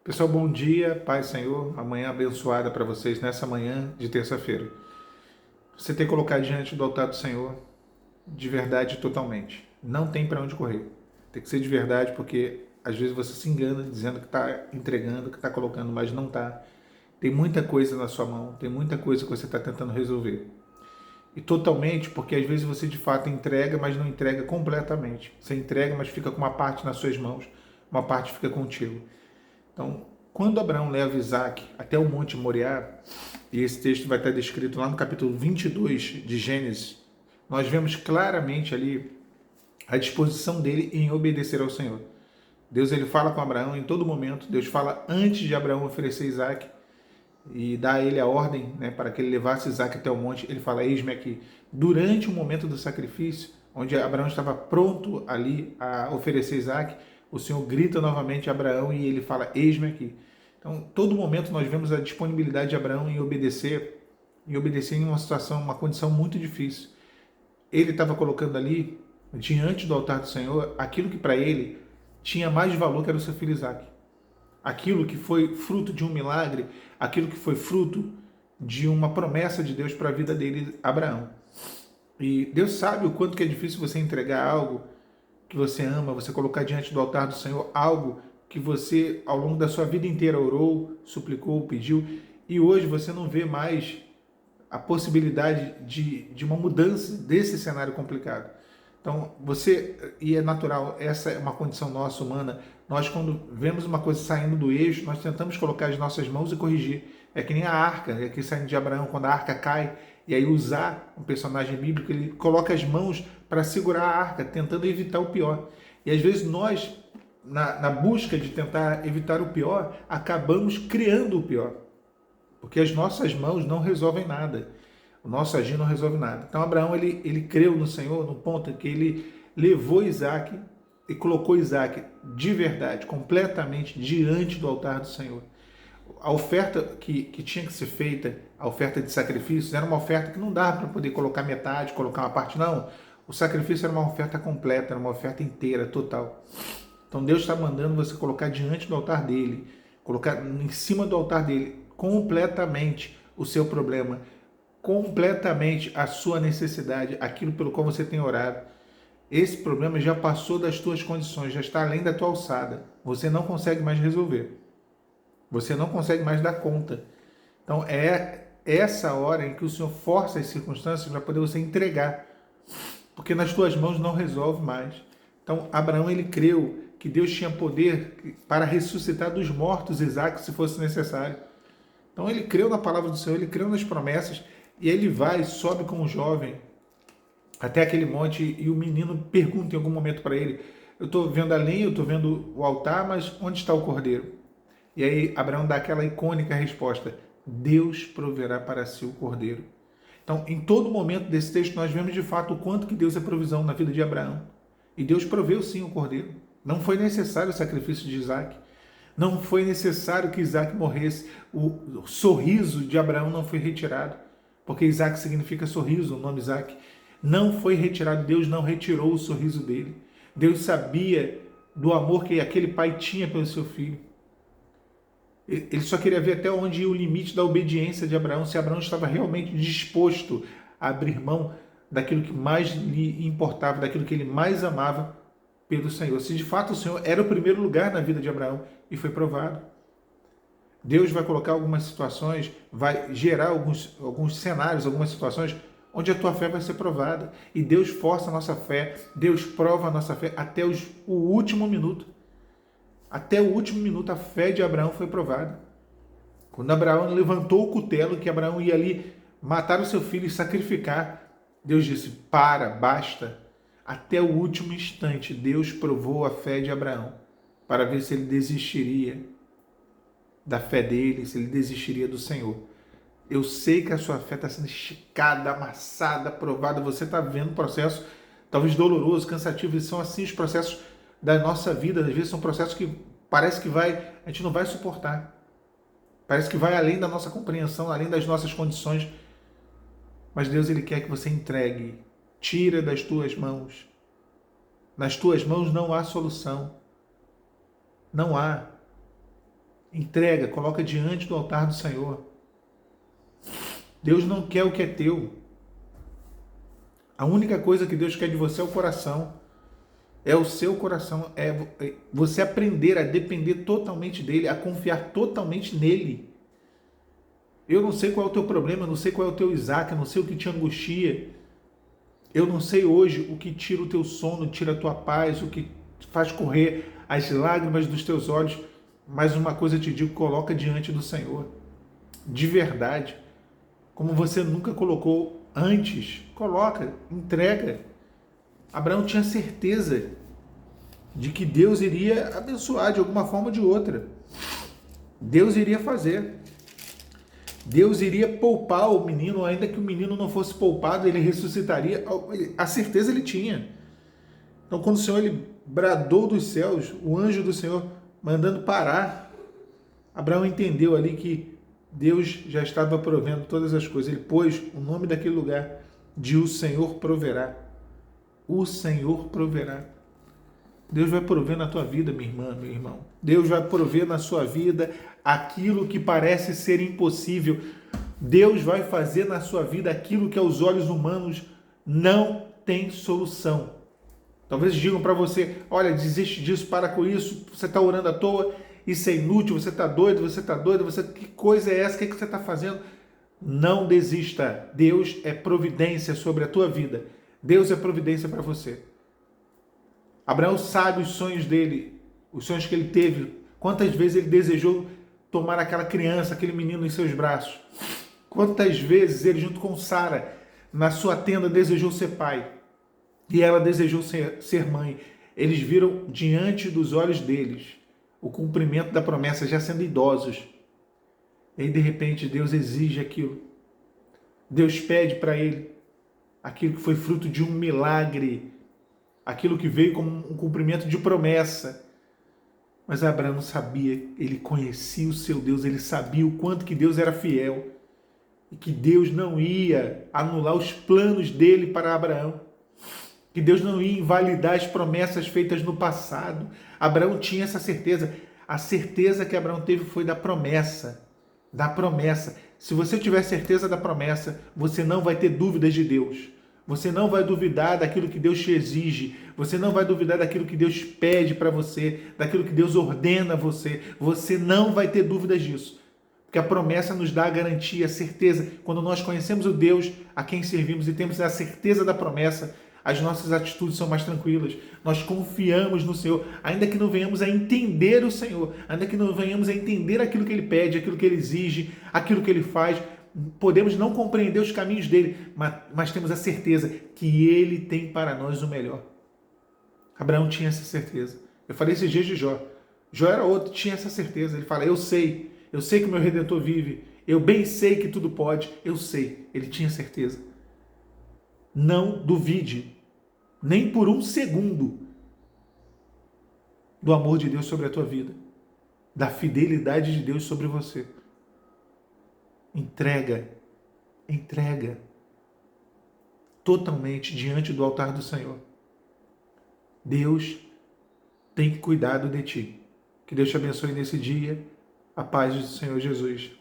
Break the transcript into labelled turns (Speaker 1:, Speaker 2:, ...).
Speaker 1: Pessoal, bom dia, Paz Senhor, uma manhã abençoada para vocês nessa manhã de terça-feira. Você tem que colocar diante do altar do Senhor de verdade totalmente. Não tem para onde correr. Tem que ser de verdade porque às vezes você se engana dizendo que está entregando, que está colocando, mas não está. Tem muita coisa na sua mão, tem muita coisa que você está tentando resolver. E totalmente porque às vezes você de fato entrega, mas não entrega completamente. Você entrega, mas fica com uma parte nas suas mãos, uma parte fica contigo. Então, quando Abraão leva Isaac até o Monte Moriá, e esse texto vai estar descrito lá no capítulo 22 de Gênesis, nós vemos claramente ali a disposição dele em obedecer ao Senhor. Deus ele fala com Abraão em todo momento, Deus fala antes de Abraão oferecer Isaac e dá a ele a ordem, né, para que ele levasse Isaac até o monte, ele fala, eis-me aqui. Durante o momento do sacrifício, onde Abraão estava pronto ali a oferecer Isaac, o Senhor grita novamente a Abraão e ele fala, eis-me aqui. Então, todo momento nós vemos a disponibilidade de Abraão em obedecer em uma situação, uma condição muito difícil. Ele estava colocando ali, diante do altar do Senhor, aquilo que para ele tinha mais valor, que era o seu filho Isaac. Aquilo que foi fruto de um milagre, aquilo que foi fruto de uma promessa de Deus para a vida dele, Abraão. E Deus sabe o quanto que é difícil você entregar algo que você ama, você colocar diante do altar do Senhor algo que você, ao longo da sua vida inteira, orou, suplicou, pediu, e hoje você não vê mais a possibilidade de uma mudança desse cenário complicado. Então, e é natural, essa é uma condição nossa, humana, nós quando vemos uma coisa saindo do eixo, nós tentamos colocar as nossas mãos e corrigir. É que nem a arca, é que saindo de Abraão, quando a arca cai, e aí usar um personagem bíblico, ele coloca as mãos para segurar a arca, tentando evitar o pior. E às vezes nós, na busca de tentar evitar o pior, acabamos criando o pior. Porque as nossas mãos não resolvem nada. O nosso agir não resolve nada. Então Abraão ele creu no Senhor no ponto em que ele levou Isaac e colocou Isaac de verdade, completamente diante do altar do Senhor. A oferta que tinha que ser feita, a oferta de sacrifícios, era uma oferta que não dava para poder colocar metade, colocar uma parte, não. O sacrifício era uma oferta completa, era uma oferta inteira, total. Então Deus está mandando você colocar diante do altar dele, colocar em cima do altar dele completamente o seu problema, completamente a sua necessidade, aquilo pelo qual você tem orado. Esse problema já passou das tuas condições, já está além da tua alçada. Você não consegue mais resolver. Você não consegue mais dar conta. Então é essa hora em que o Senhor força as circunstâncias para poder você entregar. Porque nas tuas mãos não resolve mais. Então Abraão ele creu que Deus tinha poder para ressuscitar dos mortos Isaac se fosse necessário. Então ele creu na palavra do Senhor, ele creu nas promessas, e ele vai, sobe com o jovem até aquele monte, e o menino pergunta em algum momento para ele, eu estou vendo a lenha, eu estou vendo o altar, mas onde está o cordeiro? E aí Abraão dá aquela icônica resposta, Deus proverá para si o cordeiro. Então, em todo momento desse texto, nós vemos de fato o quanto que Deus é provisão na vida de Abraão. E Deus proveu sim o cordeiro. Não foi necessário o sacrifício de Isaac. Não foi necessário que Isaac morresse. O sorriso de Abraão não foi retirado, porque Isaac significa sorriso, o nome Isaac. Não foi retirado, Deus não retirou o sorriso dele. Deus sabia do amor que aquele pai tinha pelo seu filho. Ele só queria ver até onde ia o limite da obediência de Abraão, se Abraão estava realmente disposto a abrir mão daquilo que mais lhe importava, daquilo que ele mais amava pelo Senhor. Se de fato o Senhor era o primeiro lugar na vida de Abraão, e foi provado. Deus vai colocar algumas situações, vai gerar alguns cenários, algumas situações onde a tua fé vai ser provada. E Deus força a nossa fé, Deus prova a nossa fé até o último minuto. Até o último minuto a fé de Abraão foi provada. Quando Abraão levantou o cutelo, que Abraão ia ali matar o seu filho e sacrificar, Deus disse, basta. Até o último instante, Deus provou a fé de Abraão, para ver se ele desistiria da fé dele, se ele desistiria do Senhor. Eu sei que a sua fé está sendo esticada, amassada, provada, você está vendo o processo, talvez doloroso, cansativo, e são assim os processos da nossa vida, às vezes são processos que parece que a gente não vai suportar, parece que vai além da nossa compreensão, além das nossas condições, mas Deus ele quer que você entregue, tira das tuas mãos, nas tuas mãos não há solução, não há. Entrega, coloca diante do altar do Senhor. Deus não quer o que é teu. A única coisa que Deus quer de você é o coração. É o seu coração. É você aprender a depender totalmente dele, a confiar totalmente nele. Eu não sei qual é o teu problema, eu não sei qual é o teu Isaac, eu não sei o que te angustia. Eu não sei hoje o que tira o teu sono, tira a tua paz, o que faz correr as lágrimas dos teus olhos. Mas uma coisa eu te digo, coloca diante do Senhor. De verdade. Como você nunca colocou antes, coloca, entrega. Abraão tinha certeza de que Deus iria abençoar de alguma forma ou de outra. Deus iria fazer. Deus iria poupar o menino, ainda que o menino não fosse poupado, ele ressuscitaria. A certeza ele tinha. Então, quando o Senhor ele bradou dos céus, o anjo do Senhor mandando parar, Abraão entendeu ali que Deus já estava provendo todas as coisas. Ele pôs o nome daquele lugar de O Senhor Proverá. O Senhor proverá. Deus vai prover na tua vida, minha irmã, meu irmão. Deus vai prover na sua vida aquilo que parece ser impossível. Deus vai fazer na sua vida aquilo que aos olhos humanos não tem solução. Talvez digam para você, olha, desiste disso, para com isso, você está orando à toa, isso é inútil, você está doido, que coisa é essa, o que você está fazendo? Não desista. Deus é providência sobre a tua vida. Deus é providência para você. Abraão sabe os sonhos dele, os sonhos que ele teve. Quantas vezes ele desejou tomar aquela criança, aquele menino em seus braços. Quantas vezes ele, junto com Sara, na sua tenda, desejou ser pai. E ela desejou ser mãe. Eles viram diante dos olhos deles o cumprimento da promessa, já sendo idosos. E aí, de repente, Deus exige aquilo. Deus pede para ele aquilo que foi fruto de um milagre, aquilo que veio como um cumprimento de promessa. Mas Abraão sabia, ele conhecia o seu Deus, ele sabia o quanto que Deus era fiel e que Deus não ia anular os planos dele para Abraão, que Deus não ia invalidar as promessas feitas no passado. Abraão tinha essa certeza. A certeza que Abraão teve foi da promessa. Da promessa. Se você tiver certeza da promessa, você não vai ter dúvidas de Deus. Você não vai duvidar daquilo que Deus te exige. Você não vai duvidar daquilo que Deus pede para você, daquilo que Deus ordena a você. Você não vai ter dúvidas disso. Porque a promessa nos dá a garantia, a certeza. Quando nós conhecemos o Deus a quem servimos e temos a certeza da promessa, as nossas atitudes são mais tranquilas. Nós confiamos no Senhor, ainda que não venhamos a entender o Senhor, ainda que não venhamos a entender aquilo que Ele pede, aquilo que Ele exige, aquilo que Ele faz. Podemos não compreender os caminhos dele, mas temos a certeza que Ele tem para nós o melhor. Abraão tinha essa certeza. Eu falei esses dias de Jó. Jó era outro, tinha essa certeza. Ele fala, eu sei que o meu Redentor vive, eu bem sei que tudo pode, eu sei. Ele tinha certeza. Não duvide, nem por um segundo, do amor de Deus sobre a tua vida, da fidelidade de Deus sobre você. Entrega totalmente diante do altar do Senhor. Deus tem cuidado de ti. Que Deus te abençoe nesse dia. A paz do Senhor Jesus.